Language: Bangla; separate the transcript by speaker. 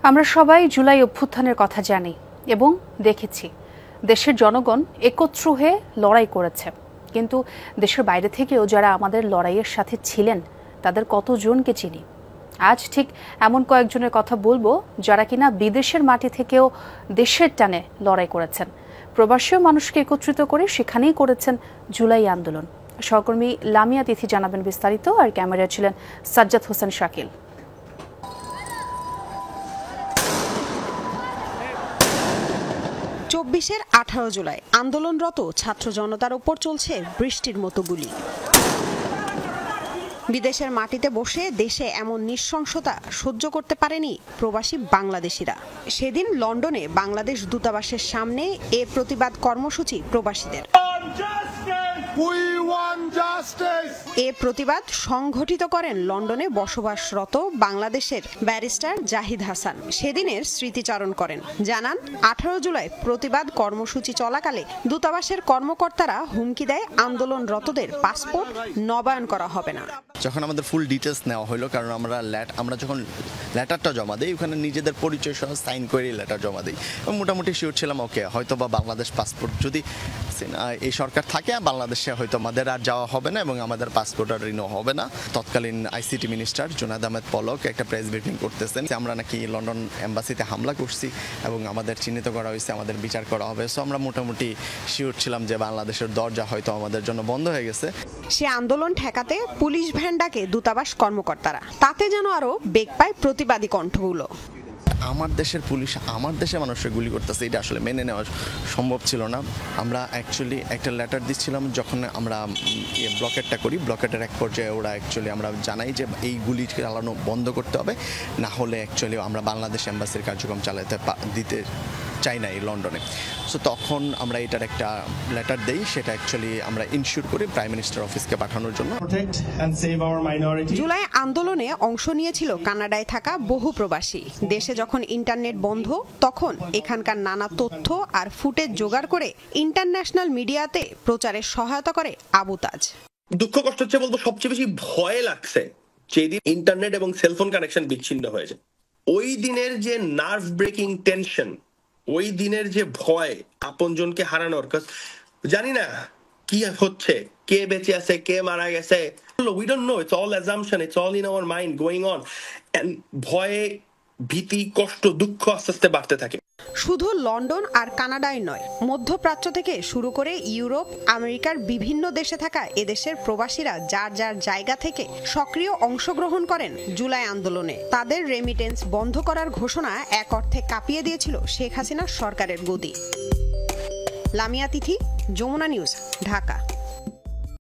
Speaker 1: আমরা সবাই জুলাই অভ্যুত্থানের কথা জানি এবং দেখেছি। দেশের জনগণ একত্র হয়ে লড়াই করেছে, কিন্তু দেশের বাইরে থেকেও যারা আমাদের লড়াইয়ের সাথে ছিলেন তাদের কতজনকে চিনি। আজ ঠিক এমন কয়েকজনের কথা বলবো যারা কিনা বিদেশের মাটি থেকেও দেশের টানে লড়াই করেছেন, প্রবাসী মানুষকে একত্রিত করে সেখানেই করেছেন জুলাই আন্দোলন। সহকর্মী লামিয়া তিথি জানাবেন বিস্তারিত, আর ক্যামেরায় ছিলেন সাজ্জাদ হোসেন শাকিল।
Speaker 2: ২৪-এর ১৮ জুলাই আন্দোলনরত ছাত্র জনতার উপর চলছে বৃষ্টির মতো গুলি। বিদেশের মাটিতে বসে দেশে এমন নৃশংসতা সহ্য করতে পারেনি প্রবাসী বাংলাদেশিরা। সেদিন লন্ডনে বাংলাদেশ দূতাবাসের সামনে এ প্রতিবাদ কর্মসূচি প্রবাসীদের। এ প্রতিবাদ সংগঠিত করেন লন্ডনে বসবাসরত বাংলাদেশের ব্যারিস্টার জাহিদ হাসান। সেদিনের স্মৃতিচারণ করেন, জানান ১৮ জুলাই প্রতিবাদ কর্মসূচি চলাকালে দূতাবাসের কর্মকর্তারা হুমকি দেয় আন্দোলনরতদের পাসপোর্ট নবায়ন করা হবে না।
Speaker 3: যখন আমাদের ফুল ডিটেলস নেওয়া হলো, কারণ আমরা যখন লেটারটা জমা দিই ওখানে নিজেদের পরিচয় সহ সাইন করে লেটার জমা দিই, এবং মোটামুটি শিওর ছিলাম ওকে হয়তো বা বাংলাদেশ পাসপোর্ট যদি এই সরকার থাকে বাংলাদেশে হয়তো আমাদের আর যাওয়া হবে না এবং আমাদের পাসপোর্ট আর রিনিউ হবে না। তৎকালীন আইসিটি মিনিস্টার জুনায়েদ আহমেদ পলক একটা প্রেস ব্রিফিং করতেছেন, আমরা নাকি লন্ডন এম্বাসিতে হামলা করছি এবং আমাদের চিহ্নিত করা হয়েছে, আমাদের বিচার করা হবে। সো আমরা মোটামুটি শিওর ছিলাম যে বাংলাদেশের দরজা হয়তো আমাদের জন্য বন্ধ হয়ে গেছে।
Speaker 2: সে আন্দোলন ঠেকাতে পুলিশ ভ্যান ডাকে দূতাবাস কর্মকর্তারা, তাতে যেন আরো বেগ পায় প্রতিবাদী কণ্ঠগুলো।
Speaker 3: আমার দেশের পুলিশ আমার দেশের মানুষের গুলি করতেছে, এটা আসলে মেনে নেওয়া সম্ভব ছিল না। আমরা অ্যাকচুয়ালি একটা লেটার দিচ্ছিলাম যখন আমরা ব্লকেটটা করি, ব্লকেটের এক পর্যায়ে ওরা অ্যাকচুয়ালি আমরা জানাই যে এই গুলি চালানো বন্ধ করতে হবে, না হলে অ্যাকচুয়ালি আমরা বাংলাদেশ এম্বাসির কার্যক্রম চালাতে দিতে চাই না এই লন্ডনে। সো তখন আমরা এটার একটা লেটার দেই, সেটা অ্যাকচুয়ালি আমরা ইনশিওর করি প্রাইম মিনিস্টার অফিসকে পাঠানোর জন্য।
Speaker 2: জুলাই আন্দোলনে অংশ নিয়েছিল কানাডায় থাকা বহু প্রবাসী। দেশে যখন ইন্টারনেট বন্ধ, তখন এখানকার নানা তথ্য আর ফুটেজ জোগাড় করে ইন্টারন্যাশনাল মিডিয়াতে প্রচারে সহায়তা করে আবু তাজ।
Speaker 4: দুঃখ কষ্ট হচ্ছে বলবো, সবচেয়ে বেশি ভয় লাগছে যেদিন ইন্টারনেট এবং সেলফোন কানেকশন বিচ্ছিন্ন হয়েছে। ওই দিনের যে নার্ভ ব্রেকিং টেনশন, ওই দিনের যে ভয় আপনজনকে হারানোর, জানি না কি হচ্ছে, কে বেঁচে আছে কে মারা গেছে, we don't know, it's all assumption, it's all in our mind going on, and ভয়ে ভীতি কষ্ট দুঃখ আস্তে আস্তে বাড়তে থাকে।
Speaker 2: শুধু লন্ডন আর কানাডায় নয়, মধ্যপ্রাচ্য থেকে শুরু করে ইউরোপ আমেরিকার বিভিন্ন দেশে থাকা এদেশের প্রবাসীরা যার যার জায়গা থেকে সক্রিয় অংশগ্রহণ করেন জুলাই আন্দোলনে। তাদের রেমিটেন্স বন্ধ করার ঘোষণা এক অর্থে কাঁপিয়ে দিয়েছিল শেখ হাসিনার সরকারের গদি। লামিয়া তিথি, যমুনা নিউজ, ঢাকা।